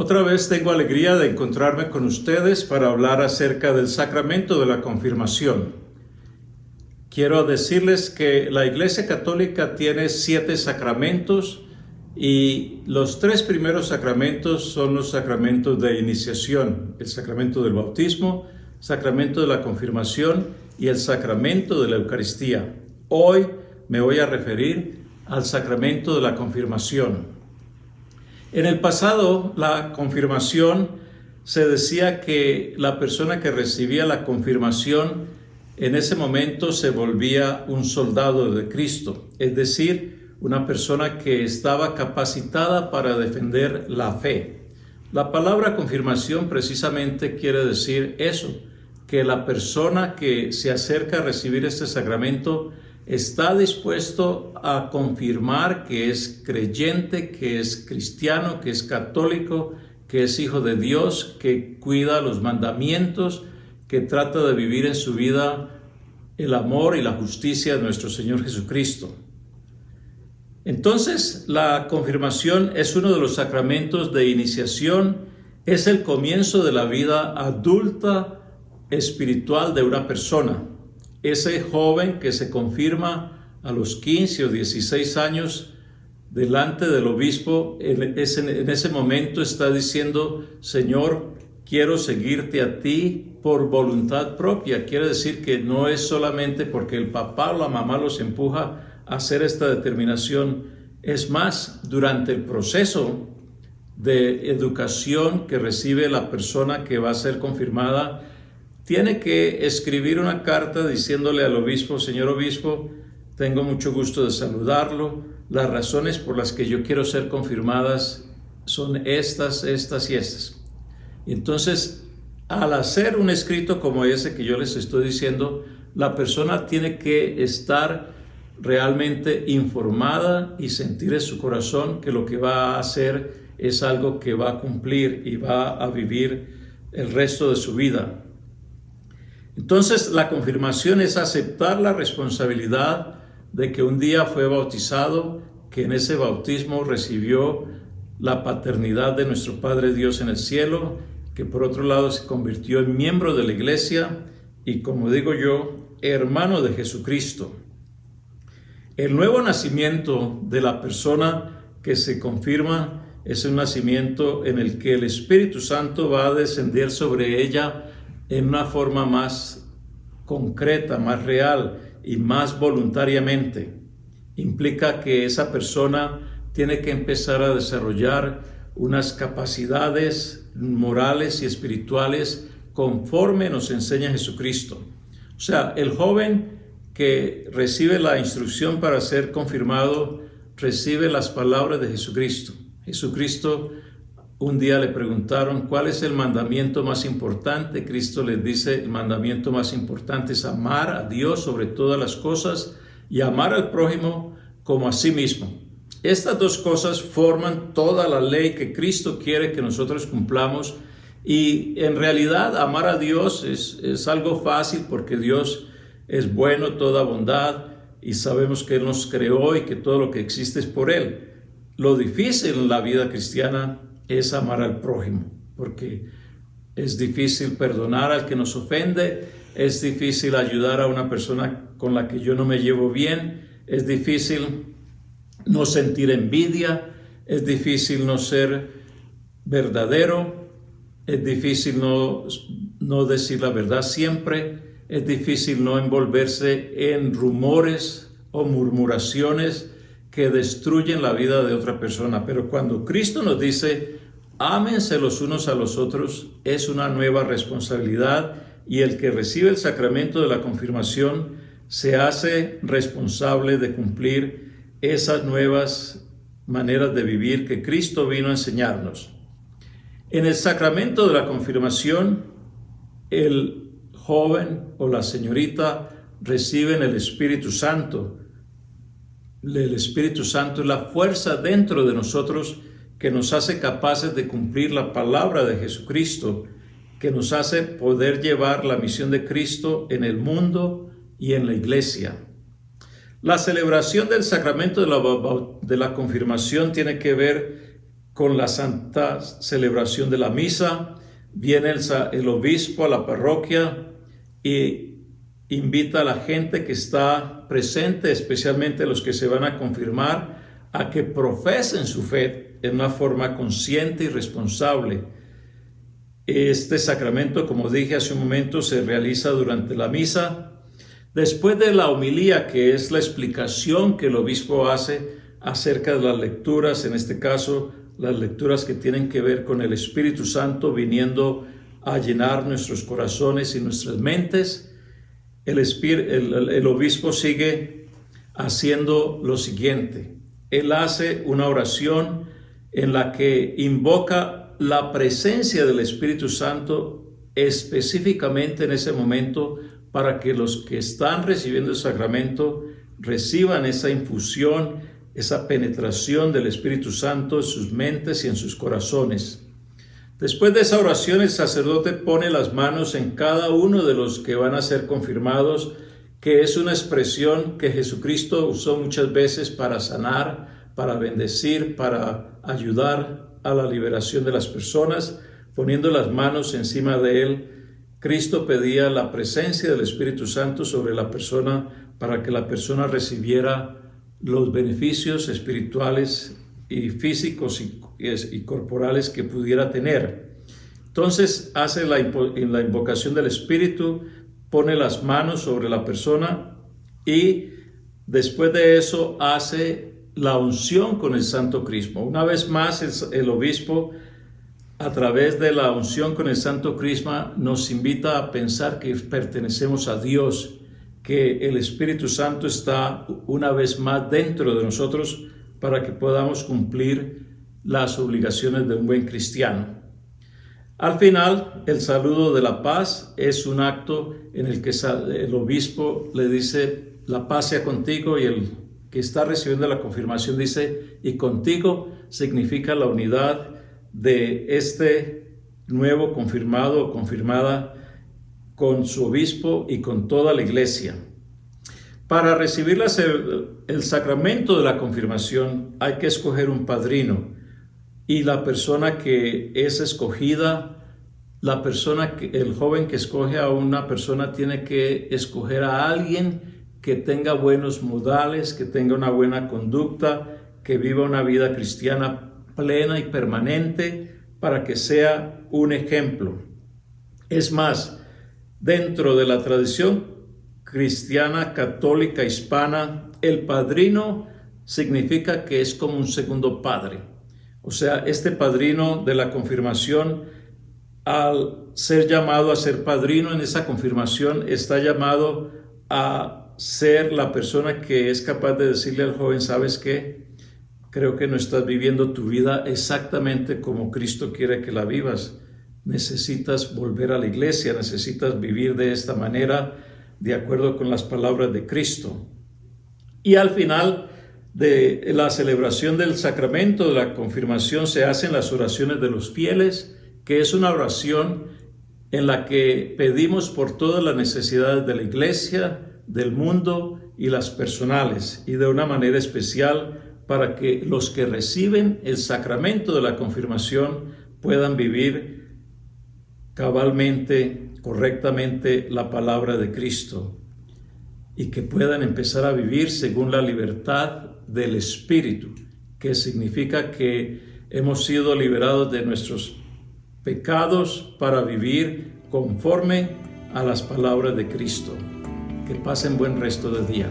Otra vez tengo alegría de encontrarme con ustedes para hablar acerca del sacramento de la confirmación. Quiero decirles que la Iglesia Católica tiene 7 sacramentos y los 3 primeros sacramentos son los sacramentos de iniciación, el sacramento del bautismo, sacramento de la confirmación y el sacramento de la Eucaristía. Hoy me voy a referir al sacramento de la confirmación. En el pasado, la confirmación se decía que la persona que recibía la confirmación en ese momento se volvía un soldado de Cristo, es decir, una persona que estaba capacitada para defender la fe. La palabra confirmación precisamente quiere decir eso, que la persona que se acerca a recibir este sacramento está dispuesto a confirmar que es creyente, que es cristiano, que es católico, que es hijo de Dios, que cuida los mandamientos, que trata de vivir en su vida el amor y la justicia de nuestro Señor Jesucristo. Entonces, la confirmación es uno de los sacramentos de iniciación, es el comienzo de la vida adulta espiritual de una persona. Ese joven que se confirma a los 15 o 16 años delante del obispo, en ese momento está diciendo: Señor, quiero seguirte a ti por voluntad propia. Quiere decir que no es solamente porque el papá o la mamá los empuja a hacer esta determinación. Es más, durante el proceso de educación que recibe la persona que va a ser confirmada, tiene que escribir una carta diciéndole al obispo: Señor obispo, tengo mucho gusto de saludarlo. Las razones por las que yo quiero ser confirmadas son estas y estas. Y entonces, al hacer un escrito como ese que yo les estoy diciendo, la persona tiene que estar realmente informada y sentir en su corazón que lo que va a hacer es algo que va a cumplir y va a vivir el resto de su vida. Entonces, la confirmación es aceptar la responsabilidad de que un día fue bautizado, que en ese bautismo recibió la paternidad de nuestro Padre Dios en el cielo, que por otro lado se convirtió en miembro de la Iglesia y, como digo yo, hermano de Jesucristo. El nuevo nacimiento de la persona que se confirma es un nacimiento en el que el Espíritu Santo va a descender sobre ella en una forma más concreta, más real y más voluntariamente. Implica que esa persona tiene que empezar a desarrollar unas capacidades morales y espirituales conforme nos enseña Jesucristo. O sea, el joven que recibe la instrucción para ser confirmado recibe las palabras de Jesucristo. Jesucristo, un día le preguntaron cuál es el mandamiento más importante. Cristo les dice: el mandamiento más importante es amar a Dios sobre todas las cosas y amar al prójimo como a sí mismo. Estas dos cosas forman toda la ley que Cristo quiere que nosotros cumplamos, y en realidad amar a Dios es algo fácil porque Dios es bueno, toda bondad, y sabemos que Él nos creó y que todo lo que existe es por Él. Lo difícil en la vida cristiana es amar al prójimo, porque es difícil perdonar al que nos ofende, es difícil ayudar a una persona con la que yo no me llevo bien, es difícil no sentir envidia, es difícil no ser verdadero, es difícil no decir la verdad siempre, es difícil no envolverse en rumores o murmuraciones que destruyen la vida de otra persona. Pero cuando Cristo nos dice: ámense los unos a los otros, es una nueva responsabilidad, y el que recibe el sacramento de la confirmación se hace responsable de cumplir esas nuevas maneras de vivir que Cristo vino a enseñarnos. En el sacramento de la confirmación, el joven o la señorita reciben el Espíritu Santo. El Espíritu Santo es la fuerza dentro de nosotros que nos hace capaces de cumplir la palabra de Jesucristo, que nos hace poder llevar la misión de Cristo en el mundo y en la iglesia. La celebración del sacramento de la confirmación tiene que ver con la santa celebración de la misa, viene el obispo a la parroquia y invita a la gente que está presente, especialmente los que se van a confirmar, a que profesen su fe en una forma consciente y responsable. Este sacramento, como dije hace un momento, se realiza durante la misa. Después de la homilía, que es la explicación que el obispo hace acerca de las lecturas, en este caso, las lecturas que tienen que ver con el Espíritu Santo viniendo a llenar nuestros corazones y nuestras mentes, el obispo sigue haciendo lo siguiente. Él hace una oración en la que invoca la presencia del Espíritu Santo específicamente en ese momento para que los que están recibiendo el sacramento reciban esa infusión, esa penetración del Espíritu Santo en sus mentes y en sus corazones. Después de esa oración, el sacerdote pone las manos en cada uno de los que van a ser confirmados, que es una expresión que Jesucristo usó muchas veces para sanar, para bendecir, para ayudar a la liberación de las personas. Poniendo las manos encima de él, Cristo pedía la presencia del Espíritu Santo sobre la persona para que la persona recibiera los beneficios espirituales y físicos y corporales que pudiera tener. Entonces hace la invocación del Espíritu, pone las manos sobre la persona y después de eso hace la unción con el Santo Crisma. Una vez más el obispo, a través de la unción con el Santo Crisma, nos invita a pensar que pertenecemos a Dios, que el Espíritu Santo está una vez más dentro de nosotros para que podamos cumplir las obligaciones de un buen cristiano. Al final, el saludo de la paz es un acto en el que el obispo le dice: la paz sea contigo, y el que está recibiendo la confirmación dice: y contigo, significa la unidad de este nuevo confirmado o confirmada con su obispo y con toda la iglesia. Para recibir el sacramento de la confirmación hay que escoger un padrino, y la persona que es escogida, el joven que escoge a una persona tiene que escoger a alguien que tenga buenos modales, que tenga una buena conducta, que viva una vida cristiana plena y permanente para que sea un ejemplo. Es más, dentro de la tradición cristiana, católica, hispana, el padrino significa que es como un segundo padre. O sea, este padrino de la confirmación, al ser llamado a ser padrino en esa confirmación, está llamado a ser la persona que es capaz de decirle al joven: ¿sabes qué? Creo que no estás viviendo tu vida exactamente como Cristo quiere que la vivas. Necesitas volver a la iglesia, necesitas vivir de esta manera, de acuerdo con las palabras de Cristo. Y al final de la celebración del sacramento de la confirmación se hacen las oraciones de los fieles, que es una oración en la que pedimos por todas las necesidades de la iglesia, del mundo y las personales, y de una manera especial para que los que reciben el sacramento de la confirmación puedan vivir cabalmente, correctamente la palabra de Cristo, y que puedan empezar a vivir según la libertad del Espíritu, que significa que hemos sido liberados de nuestros pecados para vivir conforme a las palabras de Cristo. Que pasen buen resto del día.